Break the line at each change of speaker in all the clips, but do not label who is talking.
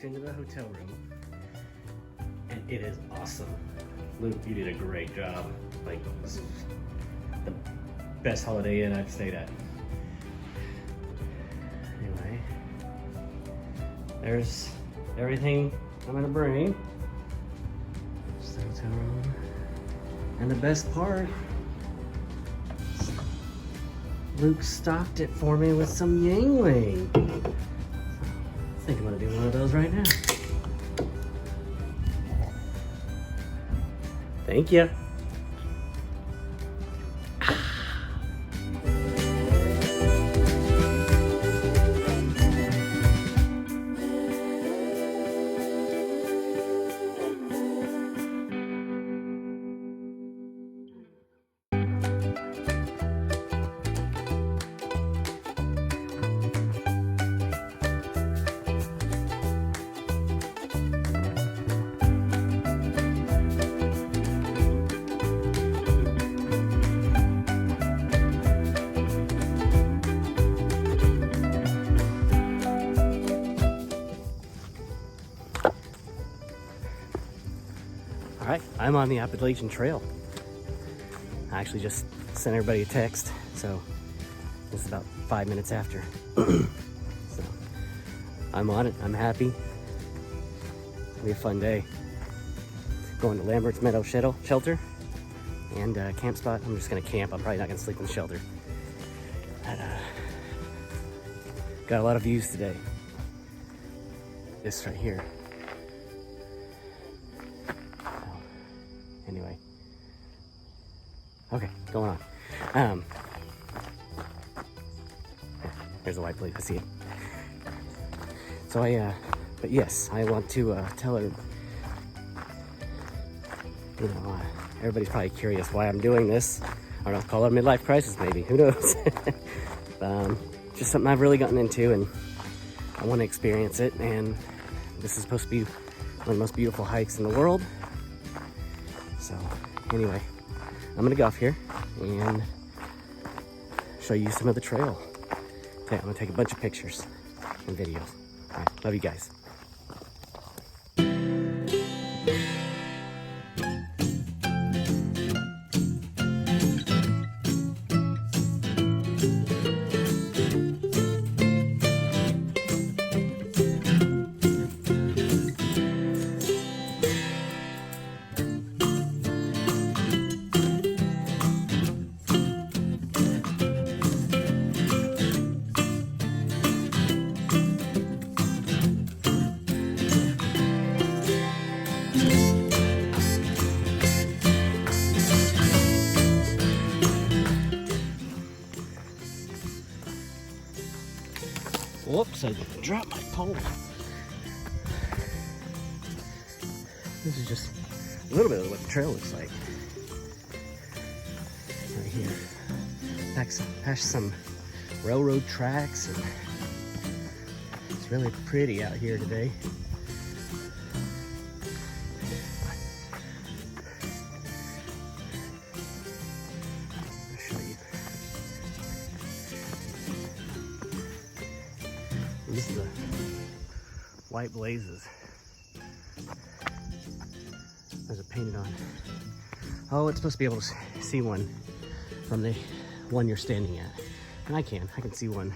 into the hotel room, and it is awesome. Luke, you did a great job. Like, this is the best Holiday Inn I've stayed at. Anyway, there's everything I'm gonna bring. There's the hotel room. And the best part, Luke stocked it for me with some Yangling. I think I'm gonna do one of those right now. Thank you. All right, I'm on the Appalachian Trail. I actually just sent everybody a text, so it's about 5 minutes after. So I'm on it, I'm happy. It's gonna be a fun day. Going to Lambert's Meadow Shelter and camp spot. I'm just gonna camp, I'm probably not gonna sleep in the shelter. But, got a lot of views today. This right here. Anyway, okay, going on. There's a white plate, I see it. So but yes, I want to tell her, everybody's probably curious why I'm doing this. I don't know, call it a midlife crisis maybe, who knows? Just something I've really gotten into and I want to experience it, and this is supposed to be one of the most beautiful hikes in the world. So anyway, I'm gonna go off here and show you some of the trail. Okay, I'm gonna take a bunch of pictures and videos. All right, love you guys. Whoops, I dropped my pole. This is just a little bit of what the trail looks like. Right here. Past some railroad tracks, and it's really pretty out here today. These are the white blazes. Those are painted on. Oh, it's supposed to be able to see one from the one you're standing at. And I can see one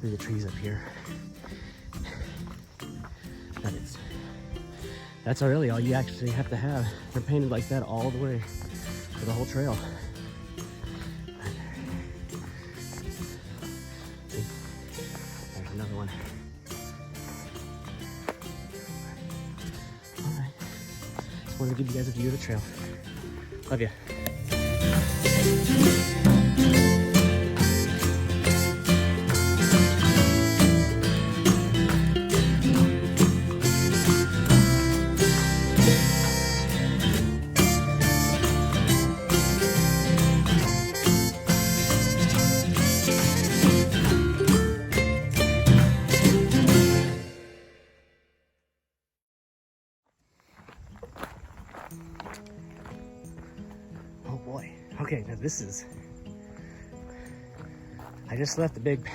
through the trees up here. That's really all you actually have to have. They're painted like that all the way for the whole trail. There's another one. All right. Just wanted to give you guys a view of the trail. Love you. Oh boy. Okay, now this is, I just left the big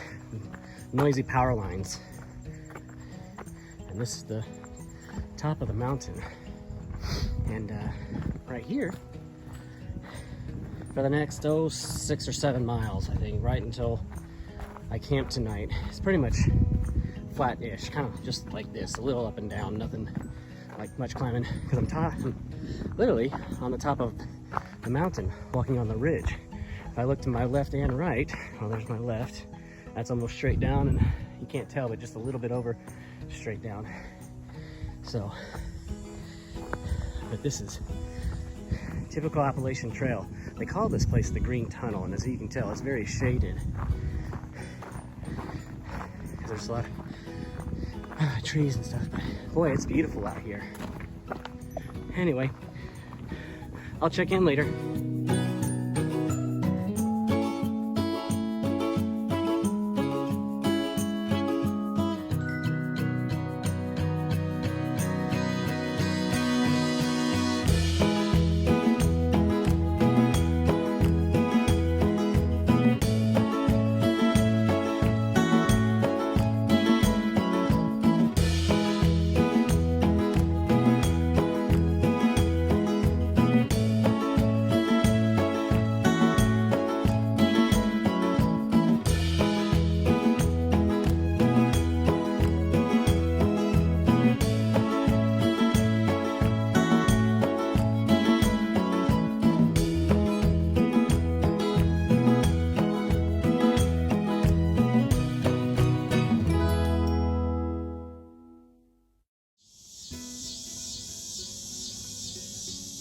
noisy power lines. And And this is the top of the mountain. And right here, for the next 6 or 7 miles, I think, right until I camp tonight, it's pretty much flat-ish, kind of just like this, a little up and down, nothing like much climbing, because I'm literally on the top of the mountain, walking on the ridge. If I look to my left and right, well, there's my left, that's almost straight down, and you can't tell, but just a little bit over straight down. So, but this is typical Appalachian trail. They call this place the Green Tunnel, and as you can tell, it's very shaded. There's a lot of trees and stuff, but boy, it's beautiful out here. Anyway, I'll check in later.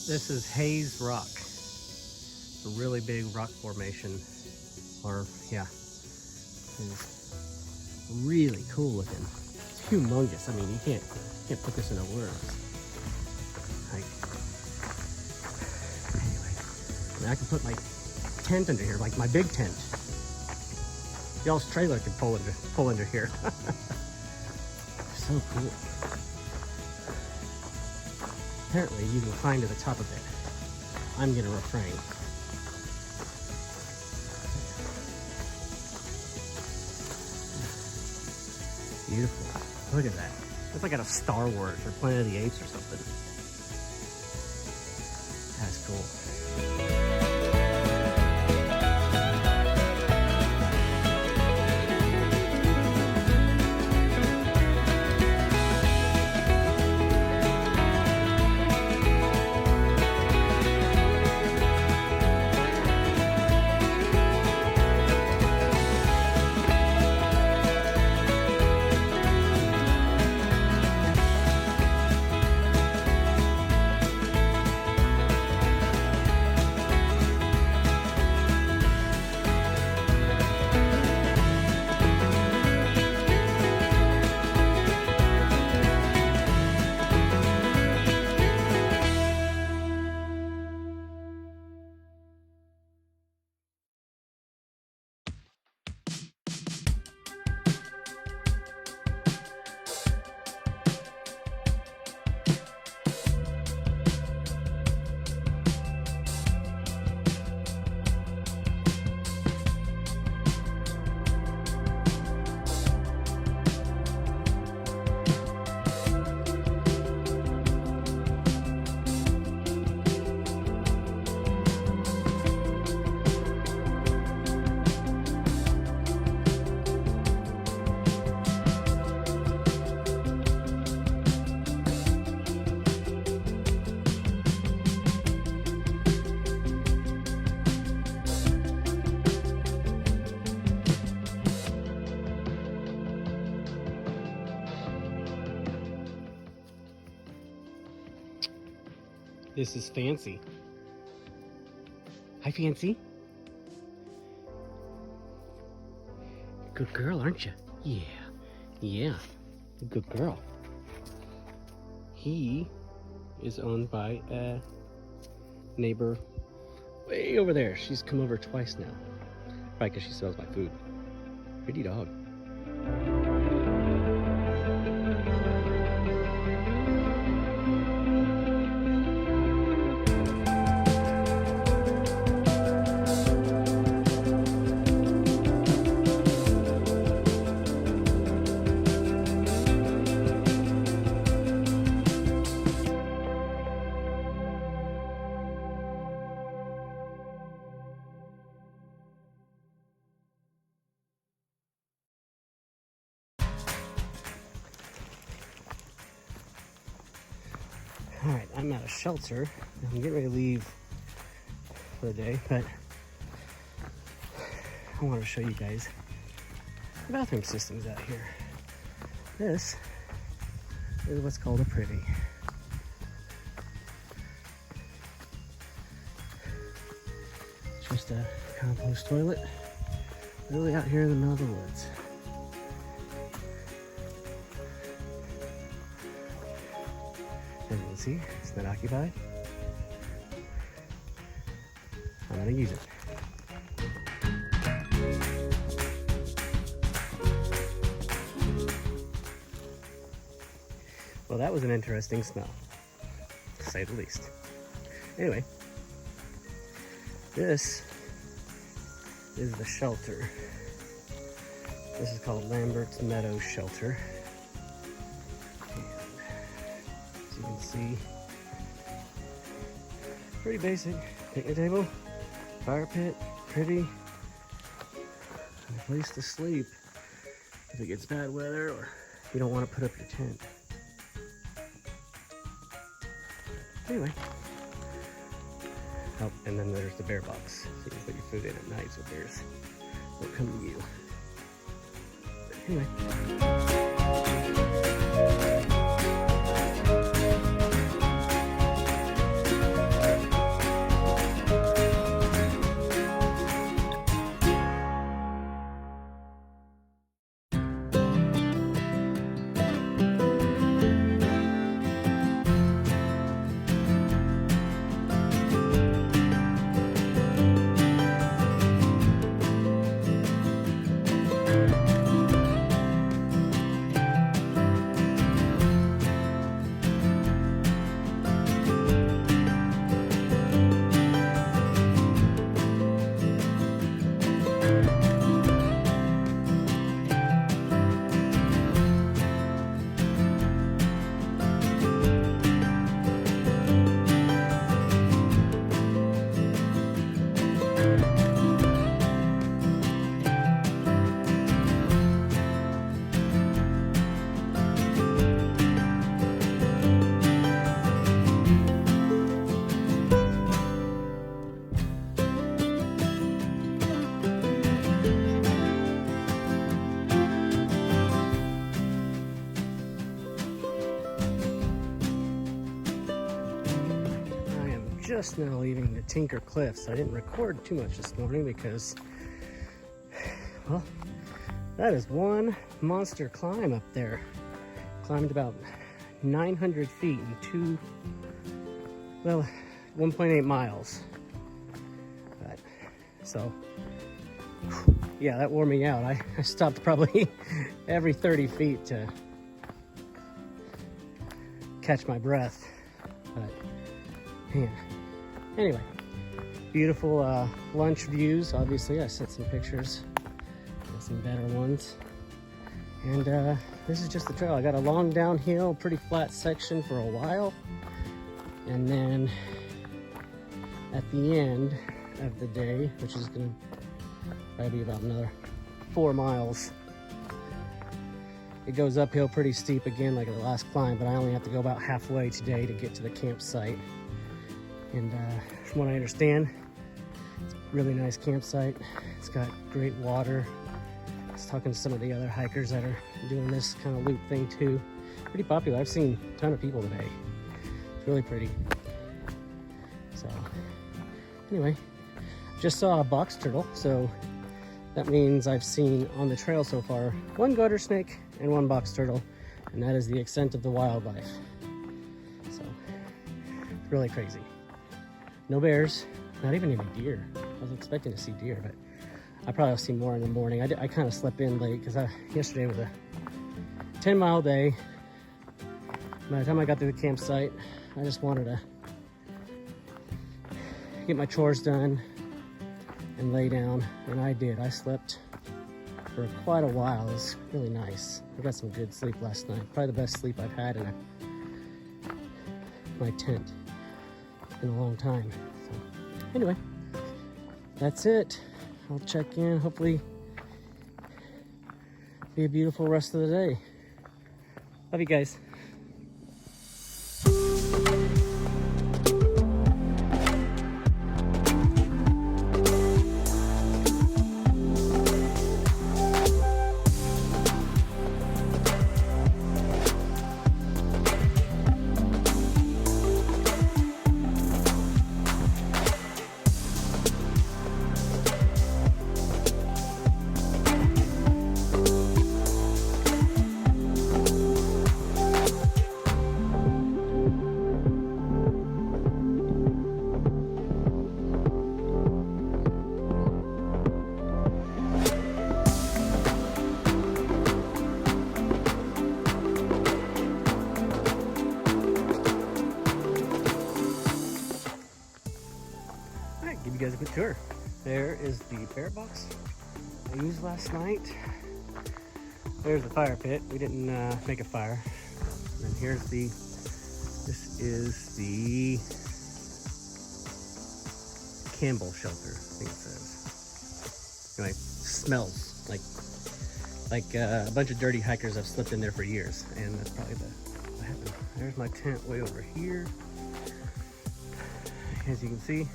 This is Hayes Rock. It's a really big rock formation, or yeah, it's really cool looking. It's humongous. I mean, you can't put this into words. Like, anyway, I mean, I can put my tent under here, like my big tent. Y'all's trailer can pull into here. So cool. Apparently you can climb to the top of it. I'm gonna refrain. Beautiful. Look at that. It's like out of Star Wars or Planet of the Apes or something. That's cool. This is Fancy. Hi, Fancy. Good girl, aren't you? Yeah. Yeah. Good girl. He is owned by a neighbor way over there. She's come over twice now. Probably because she smells my food. Pretty dog. All right, I'm at a shelter. I'm getting ready to leave for the day, but I want to show you guys the bathroom systems out here. This is what's called a privy. Just a compost toilet, really out here in the middle of the woods. As you can see, it's not occupied. I'm gonna use it. Well, that was an interesting smell, to say the least. Anyway, this is the shelter. This is called Lambert's Meadow Shelter. And as you can see, pretty basic. Picnic table, fire pit, privy, and a place to sleep if it gets bad weather or you don't want to put up your tent. Anyway. Oh, and then there's the bear box. So you can put your food in at night so bears won't come to you. But anyway. Just now leaving the Tinker Cliffs. I didn't record too much this morning because, well, that is one monster climb up there. Climbed about 900 feet in 1.8 miles. But, so, yeah, that wore me out. I stopped probably every 30 feet to catch my breath. But, man. Anyway, beautiful lunch views. Obviously, I sent some pictures, got some better ones. And this is just the trail. I got a long downhill, pretty flat section for a while. And then at the end of the day, which is gonna probably be about another 4 miles, it goes uphill pretty steep again like the last climb, but I only have to go about halfway today to get to the campsite. And from what I understand, it's a really nice campsite. It's got great water. I was talking to some of the other hikers that are doing this kind of loop thing too. Pretty popular. I've seen a ton of people today. It's really pretty. So anyway, just saw a box turtle. So that means I've seen on the trail so far 1 garter snake and 1 box turtle. And that is the extent of the wildlife. So it's really crazy. No bears, not even any deer. I was expecting to see deer, but I probably will see more in the morning. I kind of slept in late because yesterday was a 10-mile day. By the time I got to the campsite, I just wanted to get my chores done and lay down, and I did. I slept for quite a while. It was really nice. I got some good sleep last night. Probably the best sleep I've had in my tent in a long time. So anyway, that's it. I'll check in. Hopefully be a beautiful rest of the day. Love you guys. Sure. There is the bear box I used last night. There's the fire pit. We didn't make a fire. And here's this is the Campbell shelter, I think it says. Anyway, smells like a bunch of dirty hikers have slipped in there for years, and that's probably what happened. There's my tent way over here. As you can see,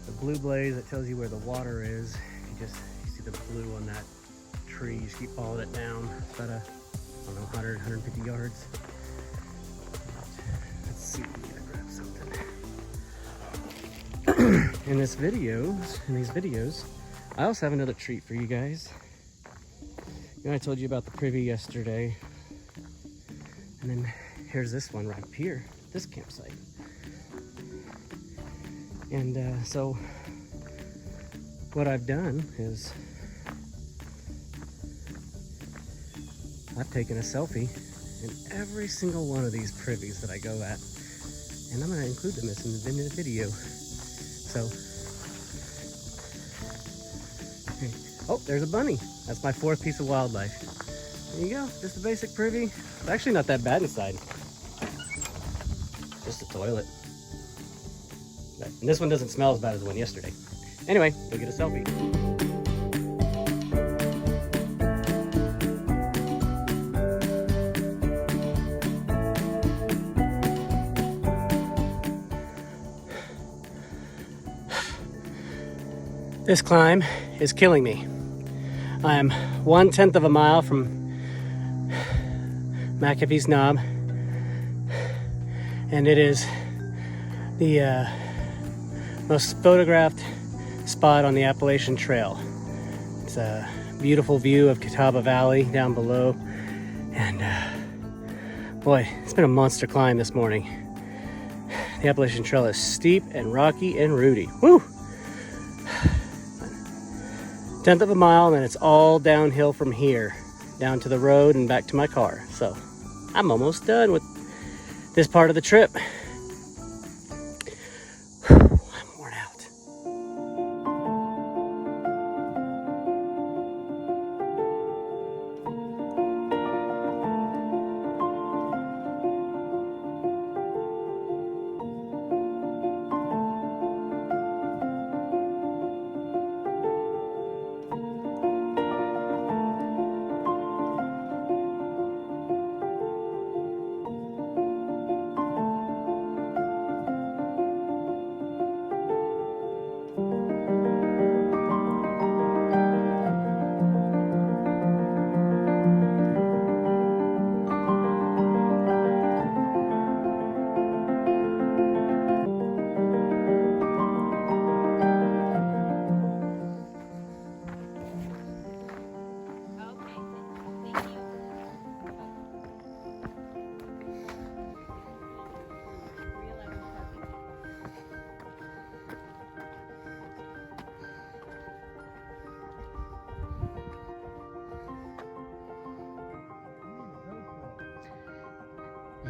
the blue blaze that tells you where the water is. You see the blue on that tree. You just keep following it down. It's about 100, 150 yards. Let's see, I'm gonna grab something. In these videos, I also have another treat for you guys. You know, I told you about the privy yesterday, and then here's this one right here, this campsite. And so what I've done is I've taken a selfie in every single one of these privies that I go at, and I'm going to include them in the video. So, okay. Oh, there's a bunny. That's my 4th piece of wildlife. There you go, just a basic privy. It's actually not that bad inside. Just a toilet. And this one doesn't smell as bad as the one yesterday. Anyway, go get a selfie. This climb is killing me. I am 1/10 of a mile from McAfee's Knob, and it is the most photographed spot on the Appalachian Trail. It's a beautiful view of Catawba Valley down below, and boy, it's been a monster climb this morning. The Appalachian Trail is steep and rocky and rooty. Woo! 1/10 of a mile, and then it's all downhill from here, down to the road and back to my car. So I'm almost done with this part of the trip.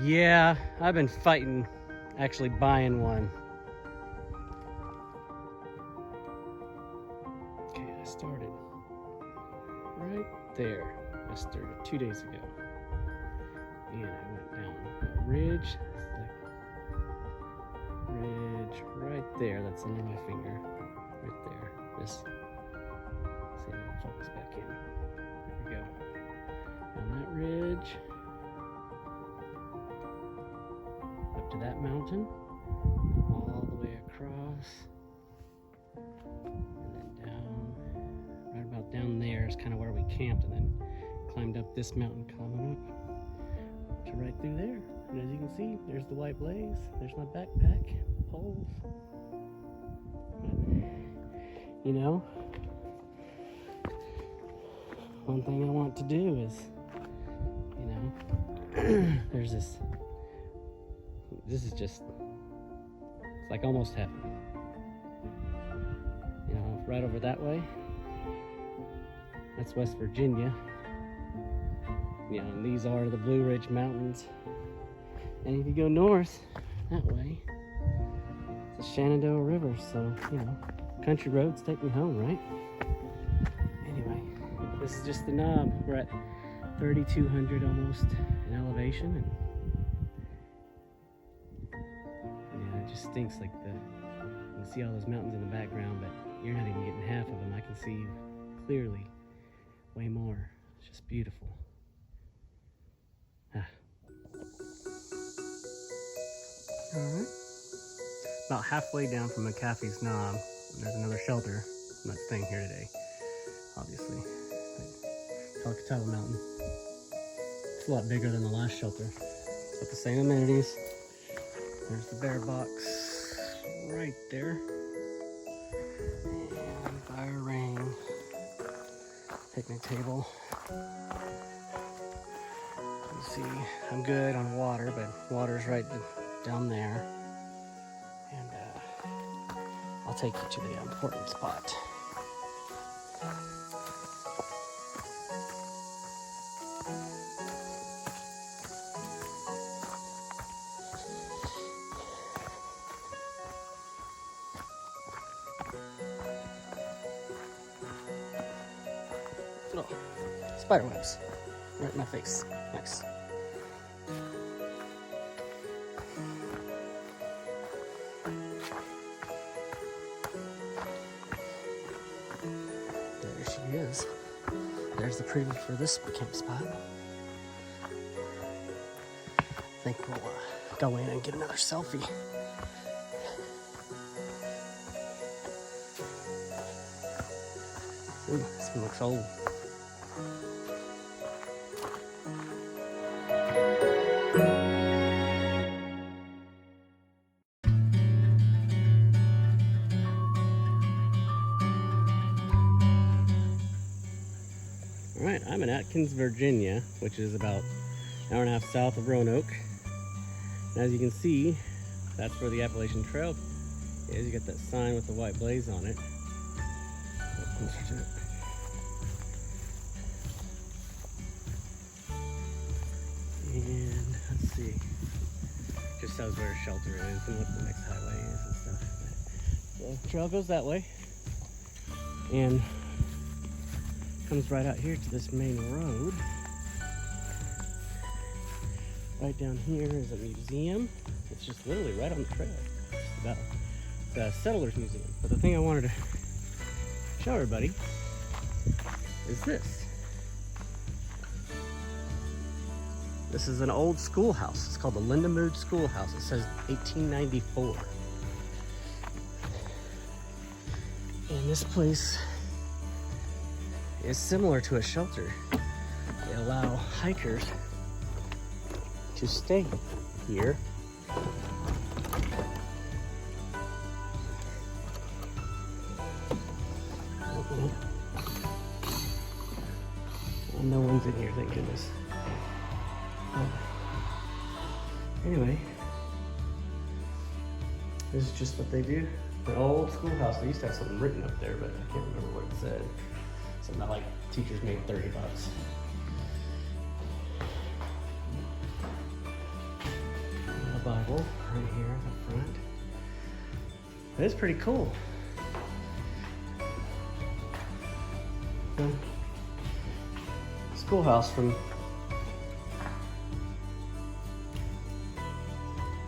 Yeah, I've been fighting actually buying one. Okay, I started right there. I started 2 days ago. And I went down a ridge. Ridge right there. That's under my finger. Right there. This. See if I can focus back in. There we go. Down that ridge. To that mountain, all the way across, and then down, right about down there is kind of where we camped, and then climbed up this mountain, coming up to right through there. And as you can see, there's the white blaze, there's my backpack, poles. But, you know, one thing I want to do is, you know, there's this is just, it's like almost heaven. You know, right over that way, that's West Virginia. You know, and these are the Blue Ridge Mountains. And if you go north that way, it's the Shenandoah River. So, you know, country roads take me home, right? Anyway, this is just the knob. We're at 3,200 almost in elevation, and yeah, it just stinks. Like you can see all those mountains in the background, but you're not even getting half of them. I can see clearly way more. It's just beautiful. Alright. About halfway down from McAfee's Knob, there's another shelter. I'm not staying here today, obviously. Pocatello Mountain. It's a lot bigger than the last shelter. It's got the same amenities. There's the bear box right there. And fire ring. Picnic table. You see, I'm good on water, but water's right down there. And I'll take you to the important spot. Oh, spider webs right in my face. Nice. There she is. There's the preview for this camp spot. I think we'll go in and get another selfie. Ooh, this one looks old. Alright, I'm in Atkins, Virginia, which is about an hour and a half south of Roanoke. And as you can see, that's where the Appalachian Trail is. You got that sign with the white blaze on it. Get closer to it. And let's see. Just shows where a shelter is and what the next highway is and stuff. But the trail goes that way. And comes right out here to this main road. Right down here is a museum. It's just literally right on the trail. Just about. It's a settlers museum. But the thing I wanted to show everybody is this. This is an old schoolhouse. It's called the Lindemood Schoolhouse. It says 1894. And this place is similar to a shelter. They allow hikers to stay here. And no one's in here, thank goodness. Anyway, this is just what they do. An old schoolhouse. They used to have something written up there, but I can't remember what it said. Something about like teachers made $30. A Bible right here up front. It's pretty cool. Schoolhouse from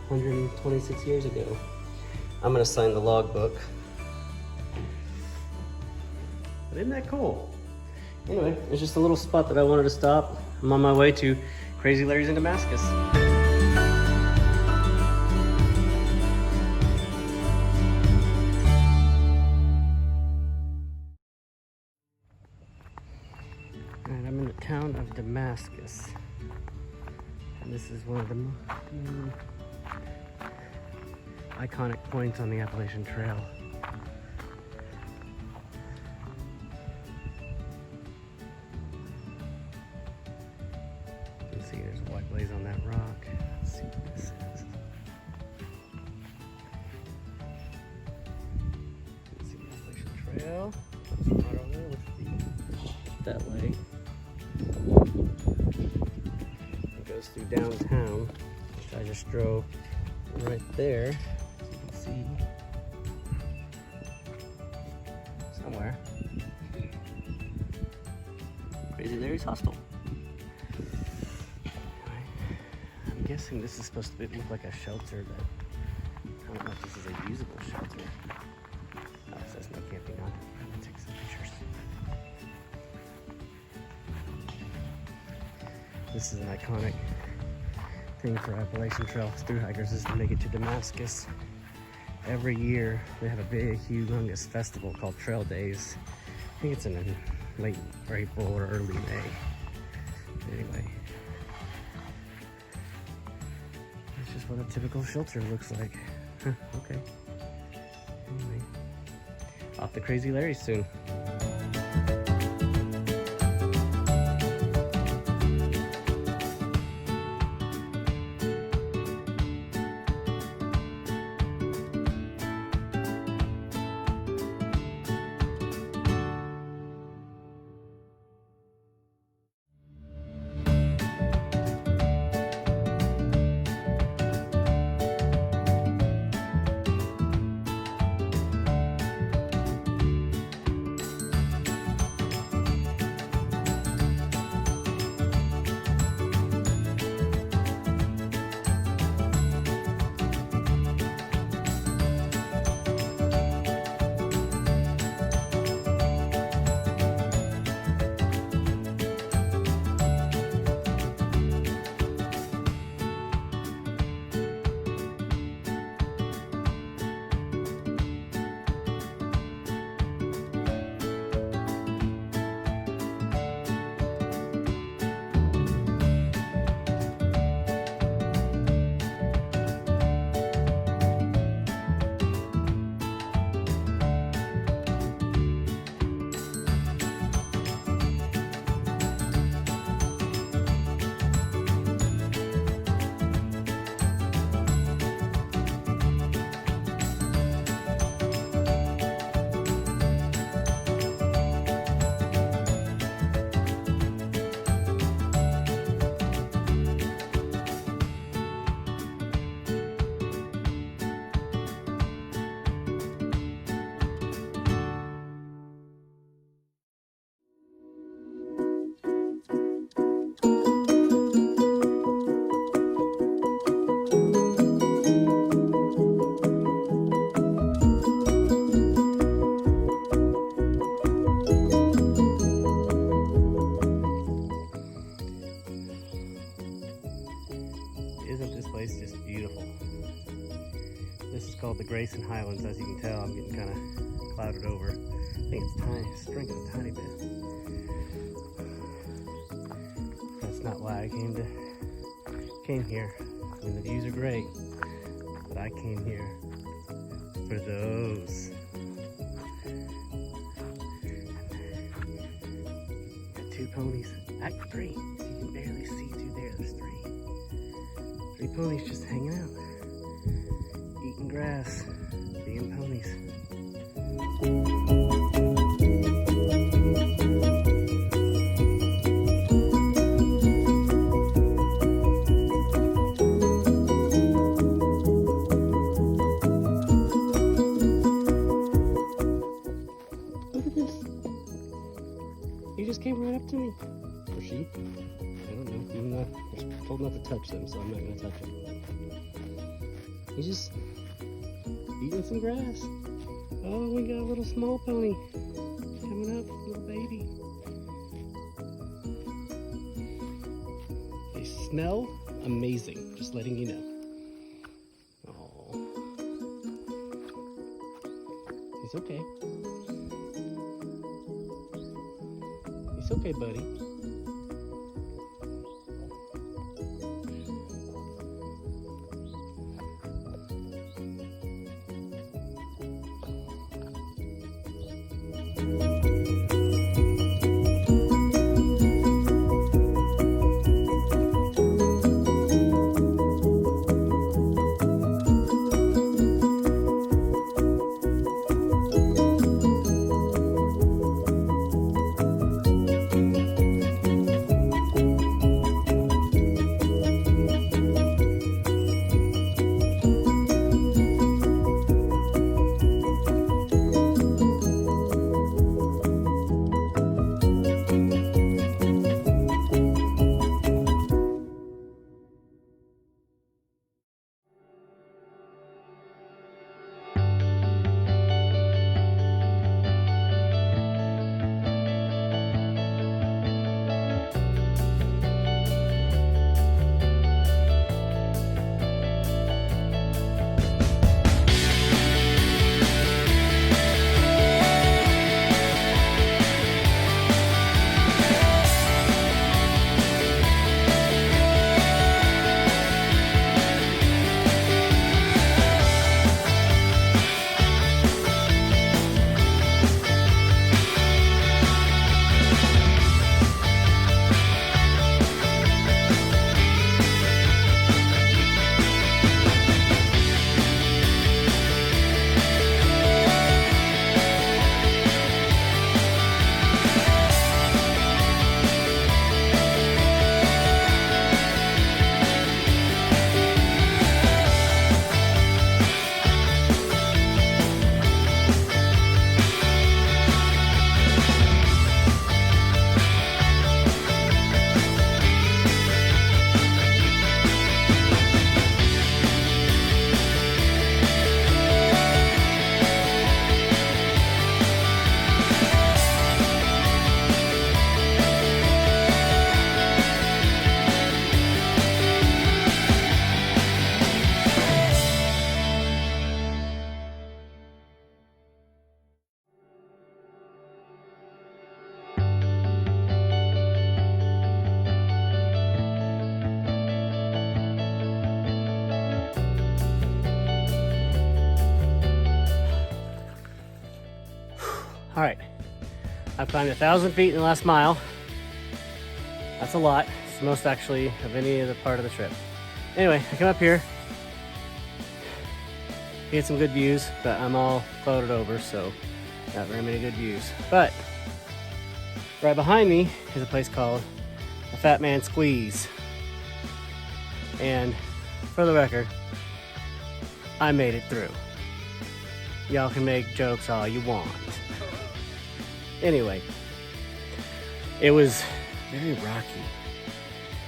126 years ago. I'm gonna sign the logbook. But isn't that cool? Anyway, it's just a little spot that I wanted to stop. I'm on my way to Crazy Larry's in Damascus. Alright, I'm in the town of Damascus. And this is one of the iconic points on the Appalachian Trail. You can see there's a white blaze on that rock. Let's see what this is. You can see the Appalachian Trail. Comes from right over there with the, that way. It goes through downtown, which I just drove right there. See. somewhere. Crazy Larry's hostel. I'm guessing this is supposed to look like a shelter, but I don't know if this is a usable shelter. Oh, it says no camping on it. I'm gonna take some pictures. This is an iconic thing for Appalachian Trail through hikers, is to make it to Damascus. Every year they have a big, humongous festival called Trail Days. I think it's in late April or early May. Anyway, that's just what a typical shelter looks like. Okay. Anyway, off to Crazy Larry's soon. This is called the Grayson Highlands. As you can tell, I'm getting kind of clouded over. I think it's tiny, strengthened a tiny bit. That's not why I came here. I mean, the views are great, but I came here for those. Got 2 ponies, actually 3. You can barely see 2 there. There's 3. 3 ponies just hanging out. Eating grass, being ponies. Look at this. He just came right up to me. Or she. I don't know. I'm told not to touch them, so I'm not going to touch them. He's just eating some grass. Oh, we got a little small pony coming up, little baby. They smell amazing, just letting you know. Oh, he's okay. He's okay, buddy. right, I've climbed 1,000 feet in the last mile. That's a lot. It's the most actually of any other part of the trip. Anyway, I come up here, get some good views, but I'm all clouded over, so not very many good views. But right behind me is a place called the Fat Man Squeeze. And for the record, I made it through. Y'all can make jokes all you want. Anyway, it was very rocky,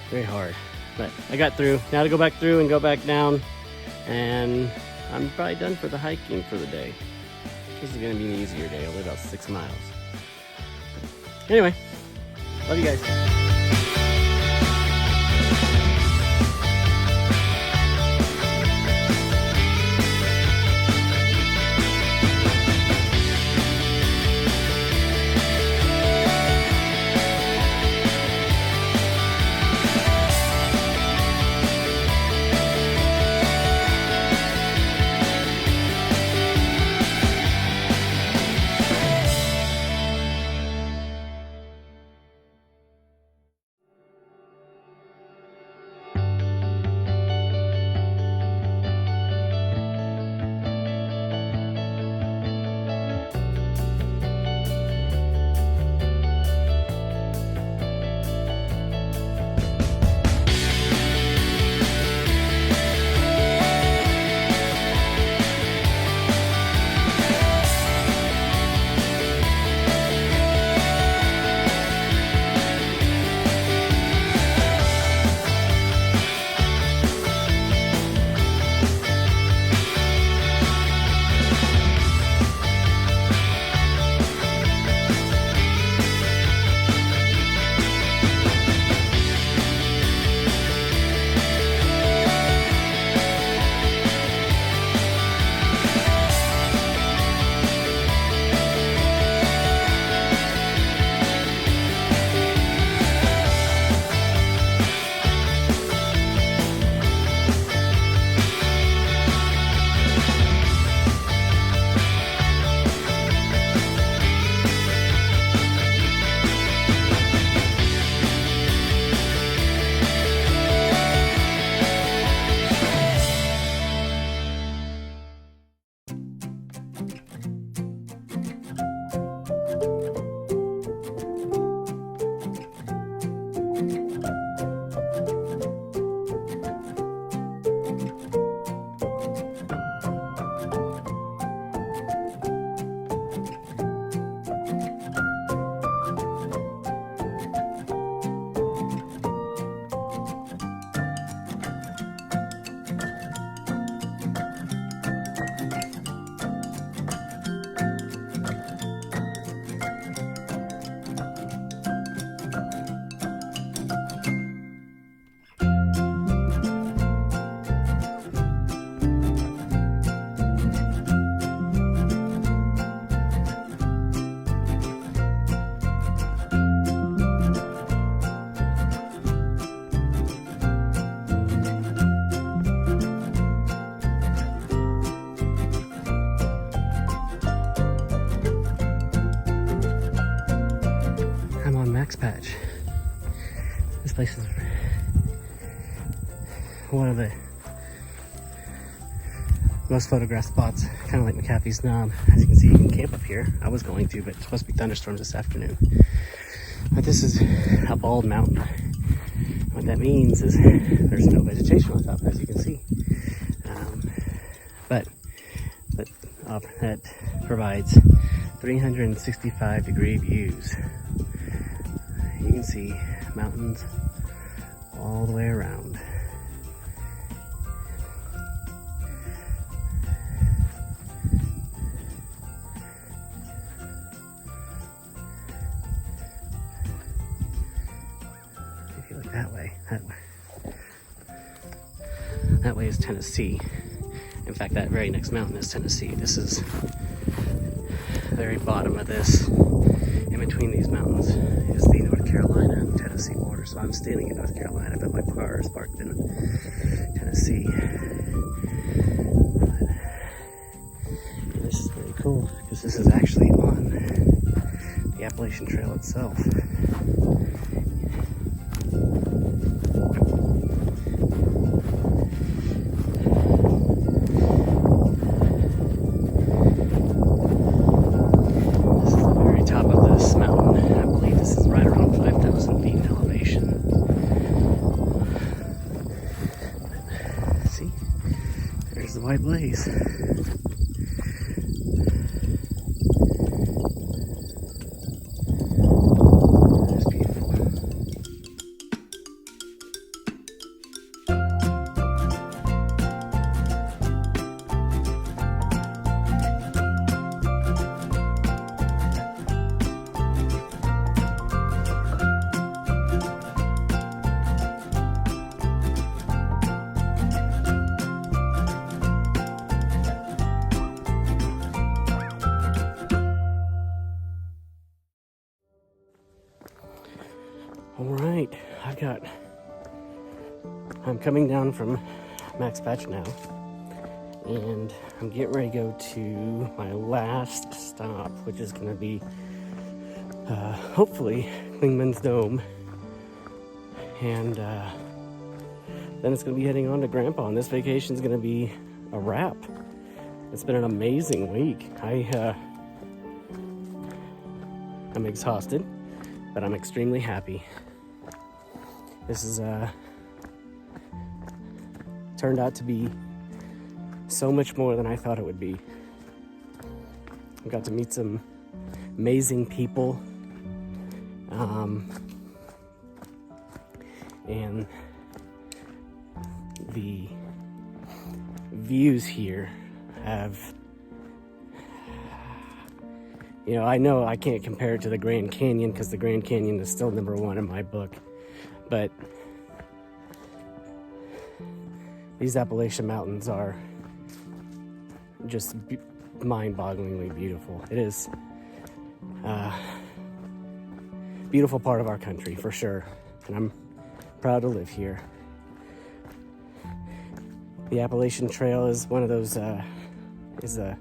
very hard, but I got through. Now to go back through and go back down, and I'm probably done for the hiking for the day. This is gonna be an easier day, only about 6 miles. Anyway, love you guys. Patch. This place is one of the most photographed spots, kind of like McAfee's Knob. As you can see, you can camp up here. I was going to, but it's supposed to be thunderstorms this afternoon. But this is a bald mountain. What that means is there's no vegetation on top, as you can see. But that provides 365-degree views. You can see mountains all the way around. If you look that way is Tennessee. In fact, that very next mountain is Tennessee. This is the very bottom of this. In between these mountains is the North Carolina and Tennessee border. So I'm standing in North Carolina, but my car is parked in Tennessee. But this is really cool because this is actually on Appalachian Trail itself. This is the very top of this mountain. I believe this is right around 5,000 feet in elevation. See? There's the white blaze. All right, I'm coming down from Max Patch now, and I'm getting ready to go to my last stop, which is going to be hopefully Clingman's Dome, and then it's going to be heading on to Grandpa, and this vacation is going to be a wrap. It's been an amazing week. I'm exhausted, but I'm extremely happy. This is turned out to be so much more than I thought it would be. I got to meet some amazing people, and the views here have, I know I can't compare it to the Grand Canyon because the Grand Canyon is still #1 in my book, but these Appalachian Mountains are just mind-bogglingly beautiful. It is a beautiful part of our country for sure, and I'm proud to live here. The Appalachian Trail is one of those, I think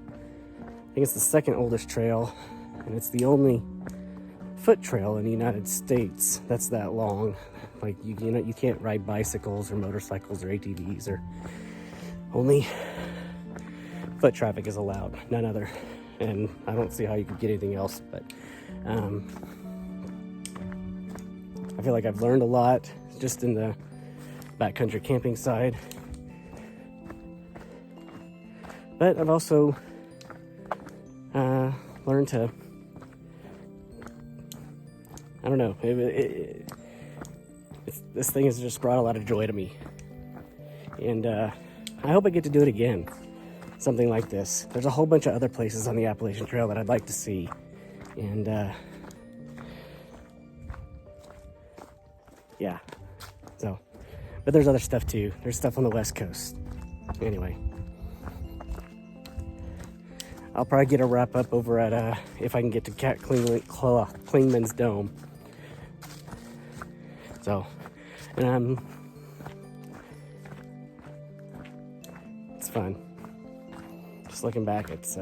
it's the second oldest trail, and it's the only foot trail in the United States that's that long. Like, you can't ride bicycles or motorcycles or ATVs, or only foot traffic is allowed, none other. And I don't see how you could get anything else, but I feel like I've learned a lot just in the backcountry camping side. But I've also learned to, I don't know, this thing has just brought a lot of joy to me. And I hope I get to do it again, something like this. There's a whole bunch of other places on the Appalachian Trail that I'd like to see. And yeah, so, but there's other stuff too. There's stuff on the West Coast. Anyway, I'll probably get a wrap up over at, if I can get to Clingman's Dome. So, and it's fun. Just looking back, it's,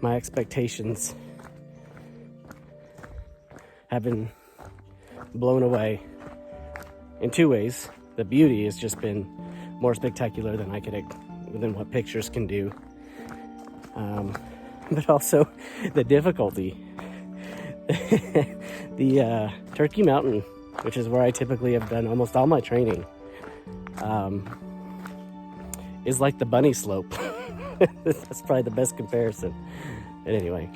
my expectations have been blown away in two ways. The beauty has just been more spectacular than than what pictures can do, but also the difficulty. The Turkey Mountain, which is where I typically have done almost all my training, is like the bunny slope. That's probably the best comparison. But anyway,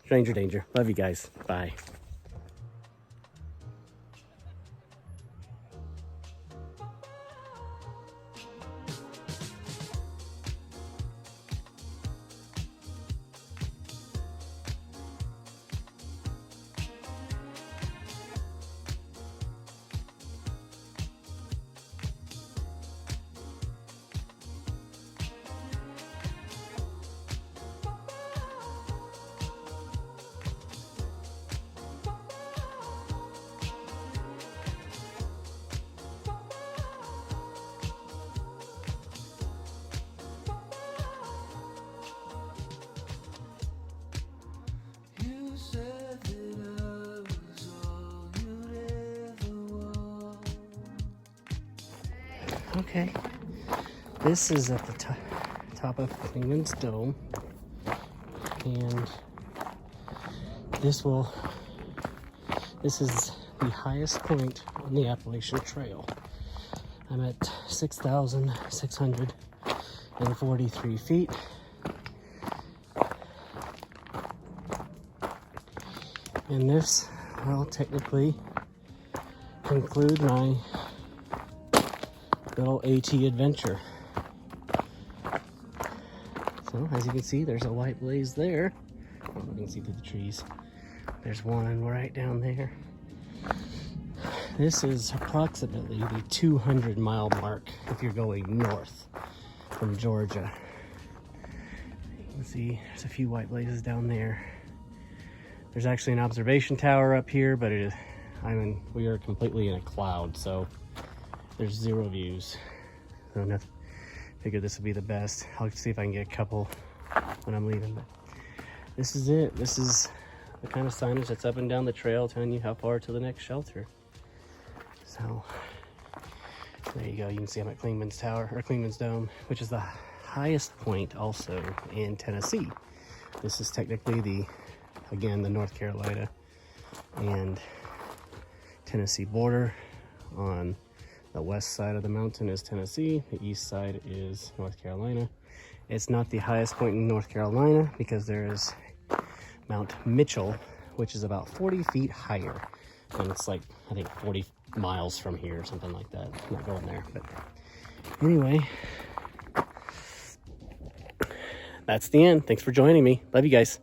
stranger danger. Love you guys. Bye. Okay, this is at the top of Clingman's Dome, and this is the highest point on the Appalachian Trail. I'm at 6,643 feet. And this will technically conclude my little AT adventure. So, as you can see, there's a white blaze there. I don't know if you can see through the trees. There's one right down there. This is approximately the 200-mile mark if you're going north from Georgia. You can see there's a few white blazes down there. There's actually an observation tower up here, but we are completely in a cloud, so there's zero views. So I figured this would be the best. I'll see if I can get a couple when I'm leaving. But this is it. This is the kind of signage that's up and down the trail telling you how far to the next shelter. So there you go. You can see I'm at Clingman's Dome, which is the highest point also in Tennessee. This is technically again, the North Carolina and Tennessee border. On the west side of the mountain is Tennessee. The east side is North Carolina. It's not the highest point in North Carolina because there is Mount Mitchell, which is about 40 feet higher. And it's like, I think 40 miles from here or something like that. I'm not going there, but anyway, that's the end. Thanks for joining me. Love you guys.